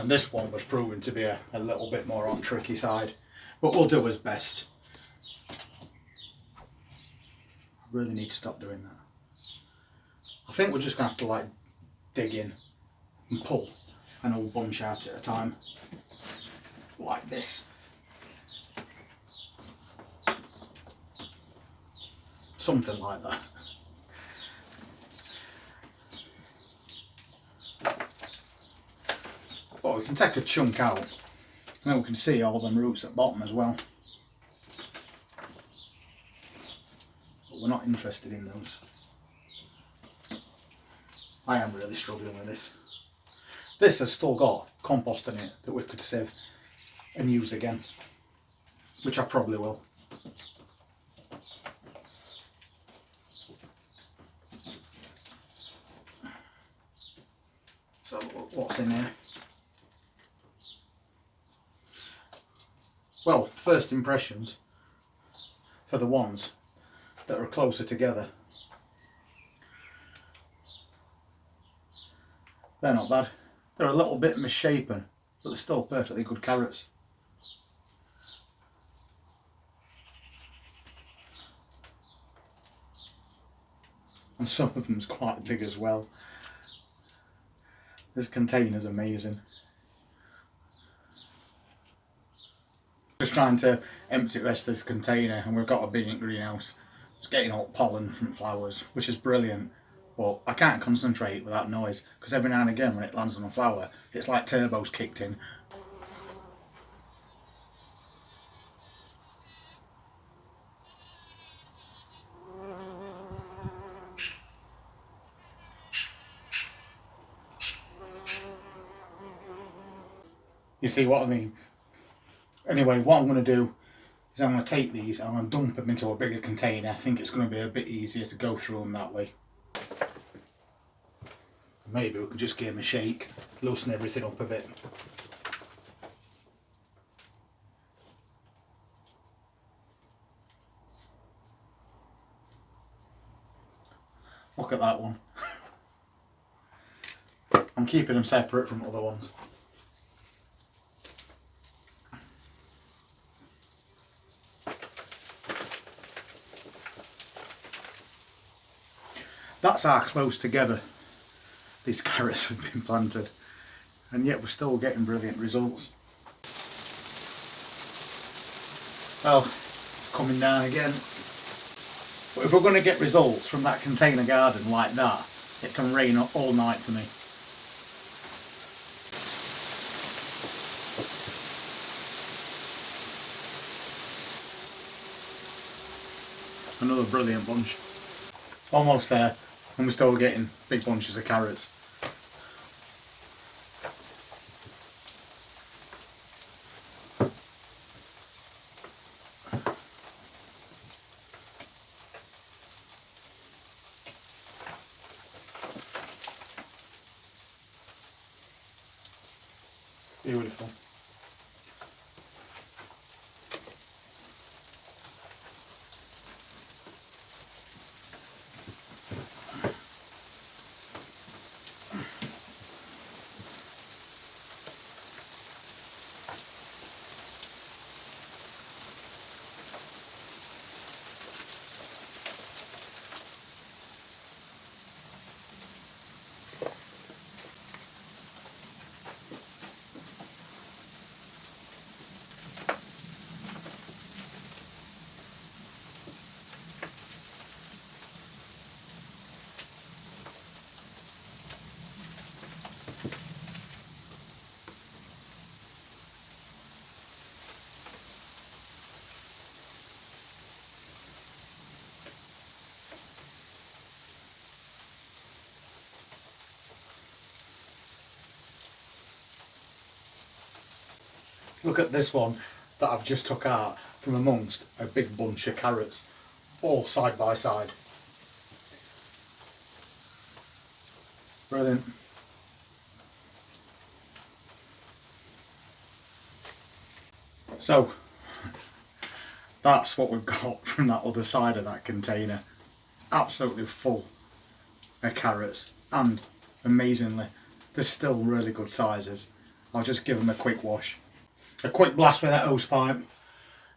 and this one was proven to be a little bit more on tricky side, but we'll do as best. I really need to stop doing that. I think we're just going to have to like dig in and pull an old bunch out at a time, like this. Something like that. But we can take a chunk out, and then we can see all them roots at the bottom as well. But we're not interested in those. I am really struggling with this. This has still got compost in it that we could save and use again, which I probably will. So what's in here? Well, first impressions for the ones that are closer together. They're not bad. They're a little bit misshapen, but they're still perfectly good carrots. And some of them's quite big as well. This container's amazing. Just trying to empty the rest of this container, and we've got a big greenhouse. It's getting all pollen from flowers, which is brilliant. But I can't concentrate without noise, because every now and again when it lands on a flower, it's like turbos kicked in. You see what I mean? Anyway, what I'm going to do is I'm going to take these and I'm going to dump them into a bigger container. I think it's going to be a bit easier to go through them that way. Maybe we can just give them a shake, loosen everything up a bit. Look at that one. I'm keeping them separate from other ones. That's how close together these carrots have been planted, and yet we're still getting brilliant results. Well, it's coming down again. But if we're going to get results from that container garden like that, it can rain all night for me. Another brilliant bunch. Almost there, and we're still getting big bunches of carrots. Beautiful. Look at this one that I've just took out from amongst a big bunch of carrots, all side by side. Brilliant. So that's what we've got from that other side of that container. Absolutely full of carrots, and amazingly they're still really good sizes. I'll just give them a quick wash. A quick blast with that hose pipe.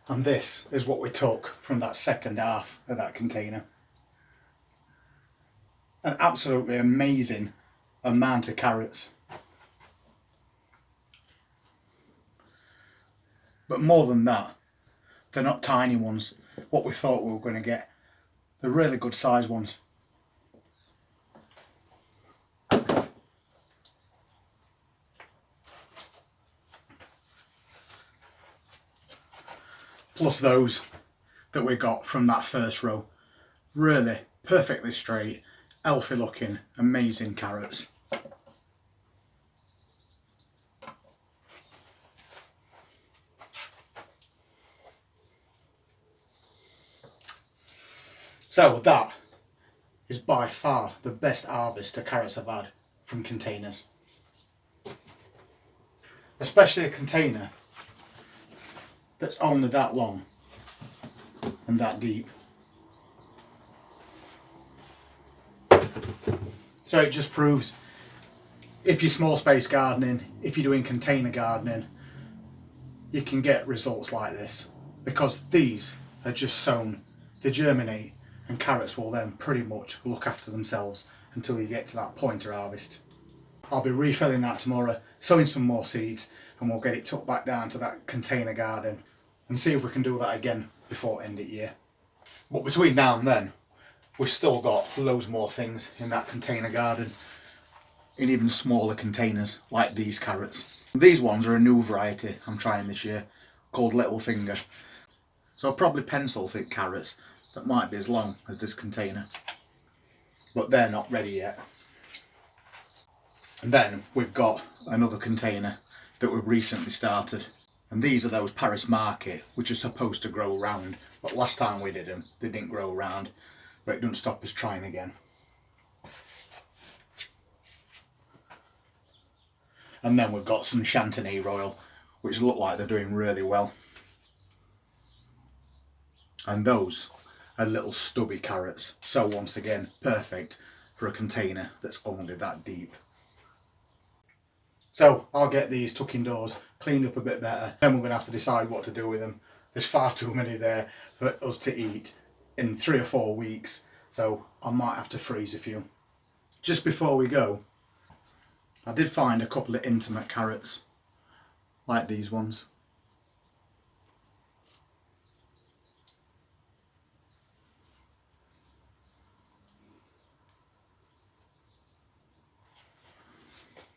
And this is what we took from that second half of that container. An absolutely amazing amount of carrots. But more than that, they're not tiny ones, what we thought we were going to get. They're really good size ones. Plus those that we got from that first row. Really perfectly straight, healthy looking, amazing carrots. So that is by far the best harvest of carrots I've had from containers. Especially a container that's only that long and that deep. So it just proves, if you're small space gardening, if you're doing container gardening, you can get results like this, because these are just sown, they germinate, and carrots will then pretty much look after themselves until you get to that point of harvest. I'll be refilling that tomorrow, sowing some more seeds, and we'll get it tucked back down to that container garden and see if we can do that again before end of year. But between now and then, we've still got loads more things in that container garden, in even smaller containers like these carrots. These ones are a new variety I'm trying this year, called Little Finger. So probably pencil thick carrots that might be as long as this container, but they're not ready yet. And then we've got another container that we've recently started, and these are those Paris Market which are supposed to grow round, but last time we did them they didn't grow round, but it doesn't stop us trying again. And then we've got some Chantenay Royal which look like they're doing really well, and those are little stubby carrots, so once again perfect for a container that's only that deep. So I'll get these tuck indoors cleaned up a bit better, then we're going to have to decide what to do with them. There's far too many there for us to eat in 3 or 4 weeks, so I might have to freeze a few. Just before we go, I did find a couple of intimate carrots like these ones.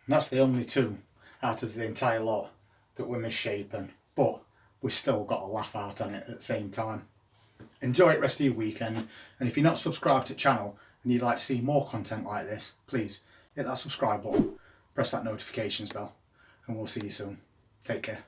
And that's the only 2 out of the entire lot that were misshapen, but we still got a laugh out on it at the same time. Enjoy it rest of your weekend, and if you're not subscribed to the channel and you'd like to see more content like this, please hit that subscribe button, press that notifications bell, and we'll see you soon. Take care.